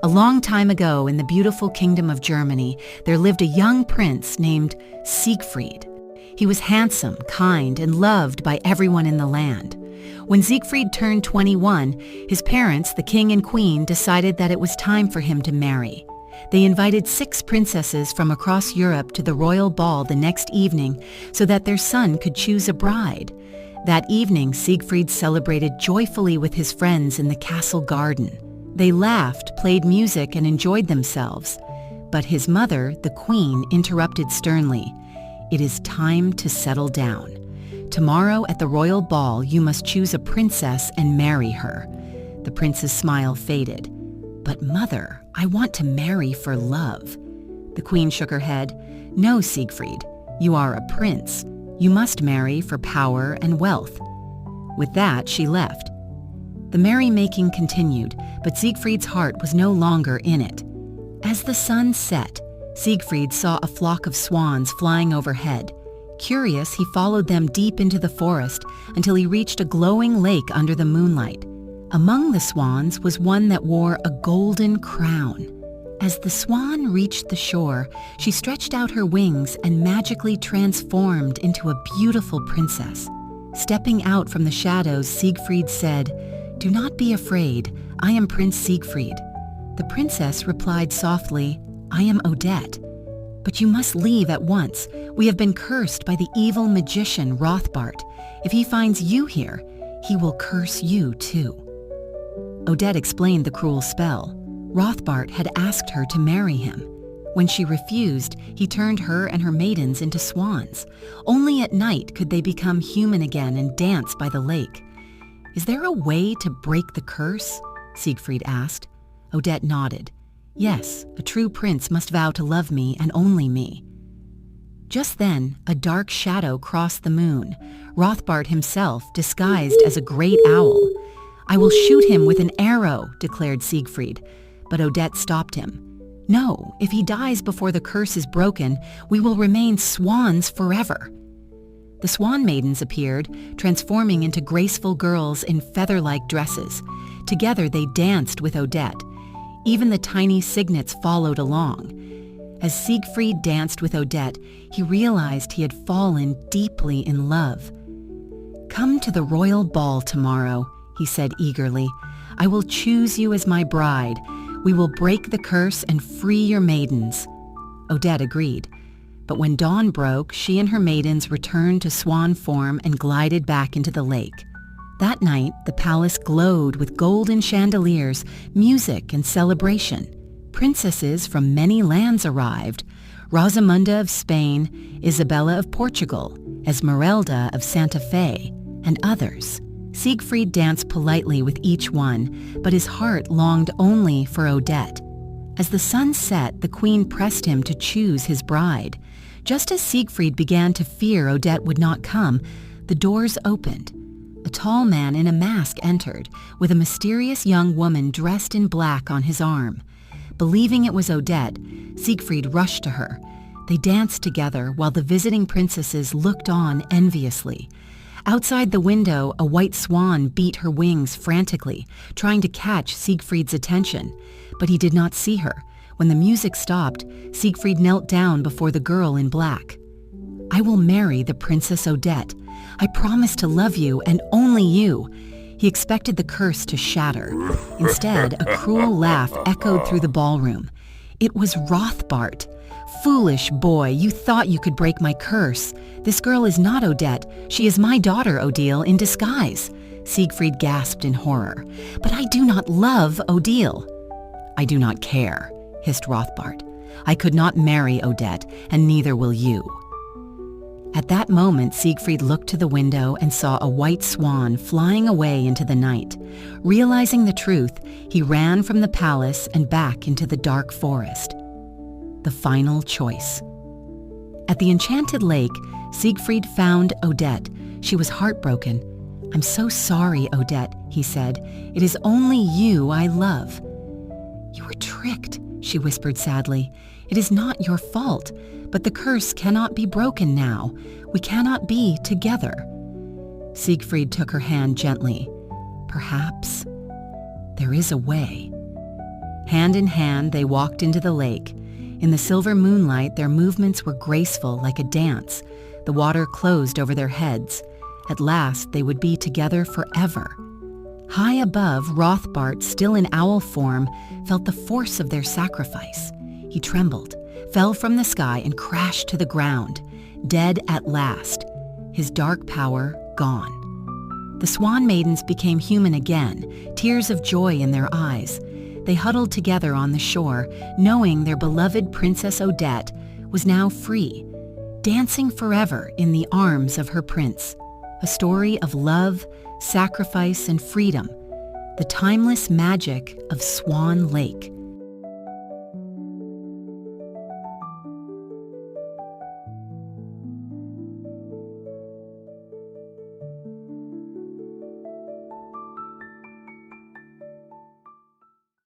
A long time ago, in the beautiful kingdom of Germany, there lived a young prince named Siegfried. He was handsome, kind, and loved by everyone in the land. When Siegfried turned 21, his parents, the king and queen, decided that it was time for him to marry. They invited 6 princesses from across Europe to the royal ball the next evening so that their son could choose a bride. That evening, Siegfried celebrated joyfully with his friends in the castle garden. They laughed, played music, and enjoyed themselves. But his mother, the queen, interrupted sternly. "It is time to settle down. Tomorrow at the royal ball, you must choose a princess and marry her." The prince's smile faded. "But mother, I want to marry for love." The queen shook her head. "No, Siegfried, you are a prince. You must marry for power and wealth." With that, she left. The merrymaking continued, but Siegfried's heart was no longer in it. As the sun set, Siegfried saw a flock of swans flying overhead. Curious, he followed them deep into the forest until he reached a glowing lake under the moonlight. Among the swans was one that wore a golden crown. As the swan reached the shore, she stretched out her wings and magically transformed into a beautiful princess. Stepping out from the shadows, Siegfried said, "Do not be afraid. I am Prince Siegfried." The princess replied softly, "I am Odette. But you must leave at once. We have been cursed by the evil magician Rothbart. If he finds you here, he will curse you too." Odette explained the cruel spell. Rothbart had asked her to marry him. When she refused, he turned her and her maidens into swans. Only at night could they become human again and dance by the lake. "Is there a way to break the curse?" Siegfried asked. Odette nodded. "Yes, a true prince must vow to love me and only me." Just then, a dark shadow crossed the moon. Rothbart himself, disguised as a great owl. "I will shoot him with an arrow," declared Siegfried. But Odette stopped him. "No, if he dies before the curse is broken, we will remain swans forever." The swan-maidens appeared, transforming into graceful girls in feather-like dresses. Together they danced with Odette. Even the tiny cygnets followed along. As Siegfried danced with Odette, he realized he had fallen deeply in love. "Come to the royal ball tomorrow," he said eagerly. "I will choose you as my bride. We will break the curse and free your maidens." Odette agreed. But when dawn broke, she and her maidens returned to swan form and glided back into the lake. That night, the palace glowed with golden chandeliers, music, and celebration. Princesses from many lands arrived: Rosamunda of Spain, Isabella of Portugal, Esmeralda of Santa Fe, and others. Siegfried danced politely with each one, but his heart longed only for Odette. As the sun set, the queen pressed him to choose his bride. Just as Siegfried began to fear Odette would not come, the doors opened. A tall man in a mask entered, with a mysterious young woman dressed in black on his arm. Believing it was Odette, Siegfried rushed to her. They danced together while the visiting princesses looked on enviously. Outside the window, a white swan beat her wings frantically, trying to catch Siegfried's attention. But he did not see her. When the music stopped, Siegfried knelt down before the girl in black. "I will marry the Princess Odette. I promise to love you and only you." He expected the curse to shatter. Instead, a cruel laugh echoed through the ballroom. It was Rothbart. "Foolish boy, you thought you could break my curse. This girl is not Odette. She is my daughter, Odile, in disguise." Siegfried gasped in horror. "But I do not love Odile." "I do not care," hissed Rothbart. "I could not marry Odette, and neither will you." At that moment, Siegfried looked to the window and saw a white swan flying away into the night. Realizing the truth, he ran from the palace and back into the dark forest. The final choice. At the enchanted lake, Siegfried found Odette. She was heartbroken. "I'm so sorry, Odette," he said. "It is only you I love." "You were tricked," she whispered sadly. "It is not your fault, but the curse cannot be broken now. We cannot be together." Siegfried took her hand gently. "Perhaps there is a way." Hand in hand, they walked into the lake. In the silver moonlight, their movements were graceful like a dance. The water closed over their heads. At last, they would be together forever. High above, Rothbart, still in owl form, felt the force of their sacrifice. He trembled, fell from the sky, and crashed to the ground, dead at last, his dark power gone. The Swan Maidens became human again, tears of joy in their eyes. They huddled together on the shore, knowing their beloved Princess Odette was now free, dancing forever in the arms of her prince. A story of love, sacrifice, and freedom, the timeless magic of Swan Lake.